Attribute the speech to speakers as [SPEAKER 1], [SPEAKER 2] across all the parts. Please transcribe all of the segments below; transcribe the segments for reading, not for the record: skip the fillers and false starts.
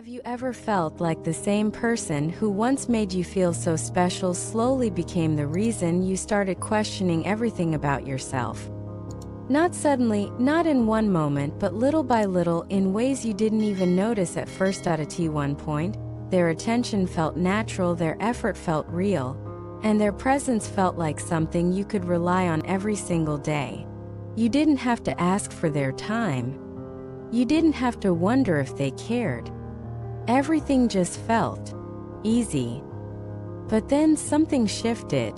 [SPEAKER 1] Have you ever felt like the same person who once made you feel so special slowly became the reason you started questioning everything about yourself? Not suddenly, not in one moment, but little by little, in ways you didn't even notice at first. At one point, their attention felt natural, their effort felt real, and their presence felt like something you could rely on every single day. You didn't have to ask for their time. You didn't have to wonder if they cared. Everything just felt easy. But then something shifted,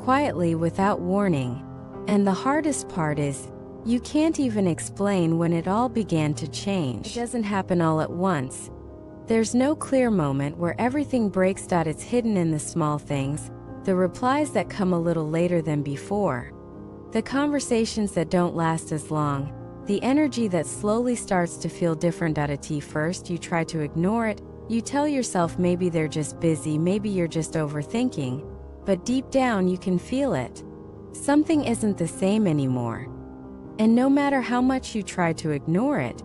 [SPEAKER 1] quietly, without warning. And the hardest part is, you can't even explain when it all began to change. It doesn't happen all at once. There's no clear moment where everything breaks. It's hidden in the small things, the replies that come a little later than before, the conversations that don't last as long, the energy that slowly starts to feel different. At first, you try to ignore it. You tell yourself maybe they're just busy, maybe you're just overthinking. But deep down, you can feel it. Something isn't the same anymore. And no matter how much you try to ignore it,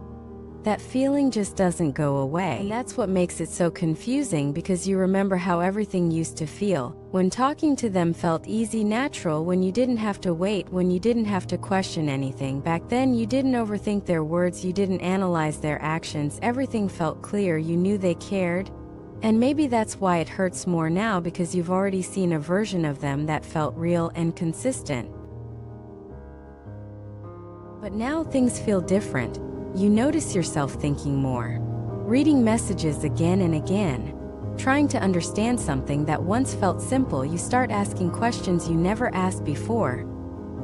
[SPEAKER 1] that feeling just doesn't go away. And that's what makes it so confusing, because you remember how everything used to feel, when talking to them felt easy, natural, when you didn't have to wait, when you didn't have to question anything. Back then, you didn't overthink their words, you didn't analyze their actions, everything felt clear, you knew they cared. And maybe that's why it hurts more now, because you've already seen a version of them that felt real and consistent. But now things feel different. You notice yourself thinking more, reading messages again and again, trying to understand something that once felt simple. You start asking questions you never asked before.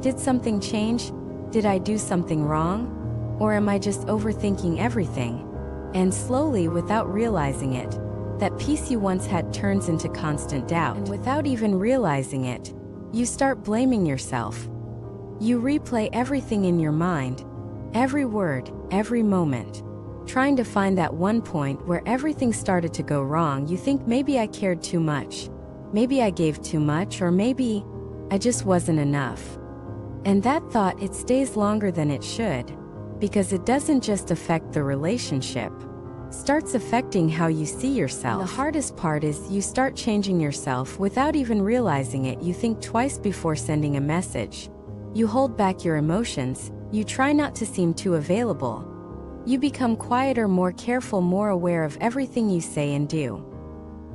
[SPEAKER 1] Did something change? Did I do something wrong? Or am I just overthinking everything? And slowly, without realizing it, that peace you once had turns into constant doubt. And without even realizing it, you start blaming yourself. You replay everything in your mind, every word, every moment, trying to find that one point where everything started to go wrong. You think, maybe I cared too much, maybe I gave too much, or maybe I just wasn't enough. And that thought, it stays longer than it should, because it doesn't just affect the relationship, starts affecting how you see yourself. And the hardest part is, you start changing yourself without even realizing it. You think twice before sending a message. You hold back your emotions. You try not to seem too available. You become quieter, more careful, more aware of everything you say and do.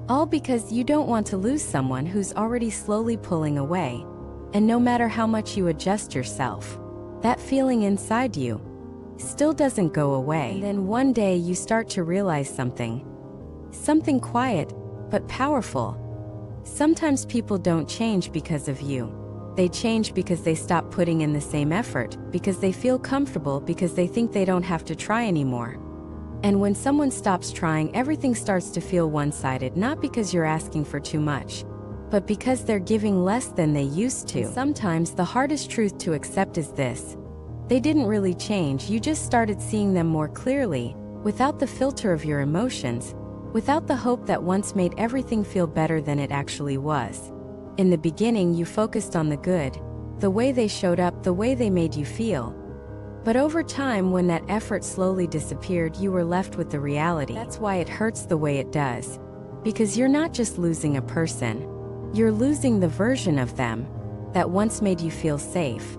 [SPEAKER 1] All because you don't want to lose someone who's already slowly pulling away. And no matter how much you adjust yourself, that feeling inside you still doesn't go away. And then one day you start to realize something quiet but powerful. Sometimes people don't change because of you. They change because they stop putting in the same effort, because they feel comfortable, because they think they don't have to try anymore. And when someone stops trying, everything starts to feel one-sided, not because you're asking for too much, but because they're giving less than they used to. And sometimes the hardest truth to accept is this: they didn't really change, you just started seeing them more clearly, without the filter of your emotions, without the hope that once made everything feel better than it actually was. In the beginning, you focused on the good, the way they showed up, the way they made you feel. But over time, when that effort slowly disappeared, you were left with the reality. That's why it hurts the way it does. Because you're not just losing a person, you're losing the version of them that once made you feel safe.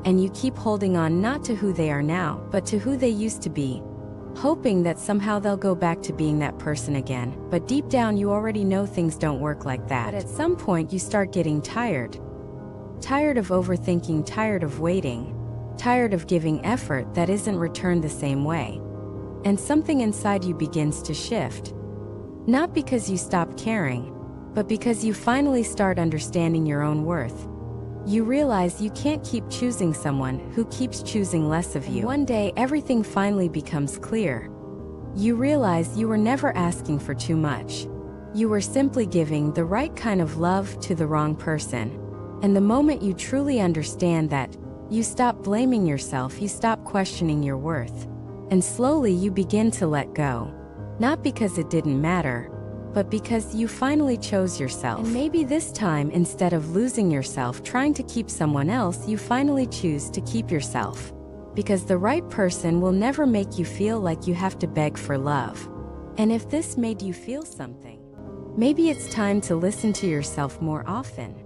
[SPEAKER 1] And you keep holding on, not to who they are now, but to who they used to be, hoping that somehow they'll go back to being that person again. But deep down, you already know things don't work like that. But at some point, you start getting tired. Tired of overthinking, tired of waiting, tired of giving effort that isn't returned the same way. And something inside you begins to shift. Not because you stop caring, but because you finally start understanding your own worth. You realize you can't keep choosing someone who keeps choosing less of you. And one day, everything finally becomes clear. You realize you were never asking for too much. You were simply giving the right kind of love to the wrong person. And the moment you truly understand that, you stop blaming yourself, you stop questioning your worth. And slowly you begin to let go. Not because it didn't matter, but because you finally chose yourself. And maybe this time, instead of losing yourself trying to keep someone else, you finally choose to keep yourself. Because the right person will never make you feel like you have to beg for love. And if this made you feel something, maybe it's time to listen to yourself more often.